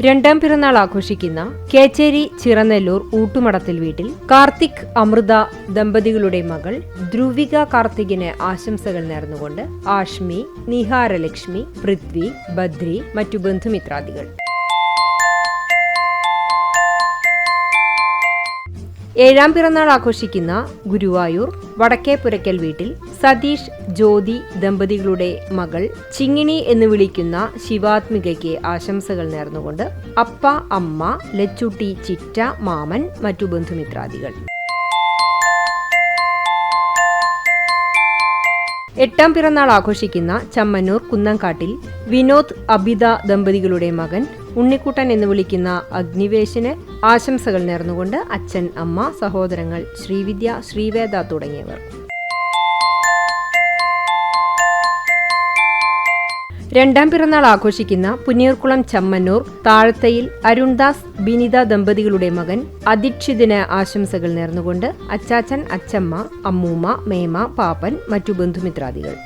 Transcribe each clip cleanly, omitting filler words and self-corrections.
രണ്ടാം പിറന്നാൾ ആഘോഷിക്കുന്ന കേച്ചേരി ചിറനെല്ലൂർ ഊട്ടുമടത്തിൽ വീട്ടിൽ കാർത്തിക് അമൃത ദമ്പതികളുടെ മകൾ ധ്രുവിക കാർത്തികിന് ആശംസകൾ നേർന്നുകൊണ്ട് ആഷ്മി, നിഹാരലക്ഷ്മി, പൃഥ്വി, ബദ്രി, മറ്റു ബന്ധുമിത്രാദികൾ. ഏഴാം പിറന്നാൾ ആഘോഷിക്കുന്ന ഗുരുവായൂർ വടക്കേപുരയ്ക്കൽ വീട്ടിൽ സതീഷ്, ജ്യോതി ദമ്പതികളുടെ മകൾ ചിങ്ങിണി എന്ന് വിളിക്കുന്ന ശിവാത്മികയ്ക്ക് ആശംസകൾ നേർന്നുകൊണ്ട് അപ്പ, അമ്മ, ലച്ചുട്ടി, ചിറ്റ, മാമൻ, മറ്റു ബന്ധുമിത്രാദികൾ. എട്ടാം പിറന്നാൾ ആഘോഷിക്കുന്ന ചമ്മന്നൂർ കുന്നംകാട്ടിൽ വിനോദ്, അബിത ദമ്പതികളുടെ മകൻ ഉണ്ണിക്കുട്ടൻ എന്ന് വിളിക്കുന്ന അഗ്നിവേശന് ആശംസകൾ നേർന്നുകൊണ്ട് അച്ഛൻ, അമ്മ, സഹോദരങ്ങൾ ശ്രീവിദ്യ, ശ്രീവേദ തുടങ്ങിയവർ. രണ്ടാം പിറന്നാൾ ആഘോഷിക്കുന്ന പുന്നീർകുളം ചമ്മന്നൂർ താഴത്തയിൽ അരുൺദാസ്, ബിനിത ദമ്പതികളുടെ മകൻ അദീക്ഷിതിന് ആശംസകൾ നേർന്നുകൊണ്ട് അച്ചാച്ചൻ, അച്ചമ്മ, അമ്മൂമ്മ, മേമ, പാപ്പൻ, മറ്റു ബന്ധുമിത്രാദികൾ.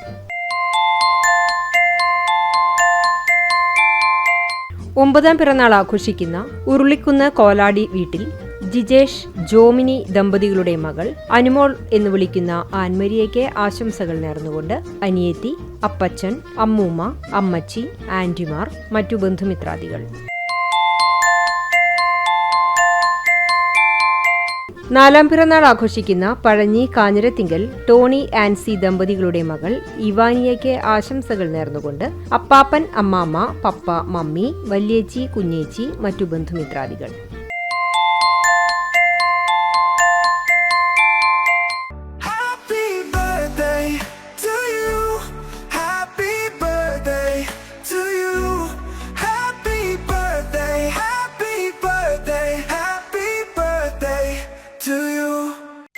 ഒമ്പതാം പിറന്നാൾ ആഘോഷിക്കുന്ന ഉരുളിക്കുന്ന് കോലാടി വീട്ടിൽ ജിജേഷ്, ജോമിനി ദമ്പതികളുടെ മകൾ അനുമോൾ എന്ന് വിളിക്കുന്ന ആൻമരിയയ്ക്ക് ആശംസകൾ നേർന്നുകൊണ്ട് അനിയത്തി, അപ്പച്ചൻ, അമ്മൂമ്മ, അമ്മച്ചി, ആന്റിമാർ, മറ്റു ബന്ധുമിത്രാദികൾ. നാലാം പിറന്നാൾ ആഘോഷിക്കുന്ന പഴഞ്ഞി കാഞ്ഞിരത്തിങ്കൽ ടോണി, ആൻസി ദമ്പതികളുടെ മകൾ ഇവാനിയയ്ക്ക് ആശംസകൾ നേർന്നുകൊണ്ട് അപ്പാപ്പൻ, അമ്മാമ്മ, പപ്പ, മമ്മി, വല്യേച്ചി, കുഞ്ഞേച്ചി, മറ്റു ബന്ധുമിത്രാദികൾ.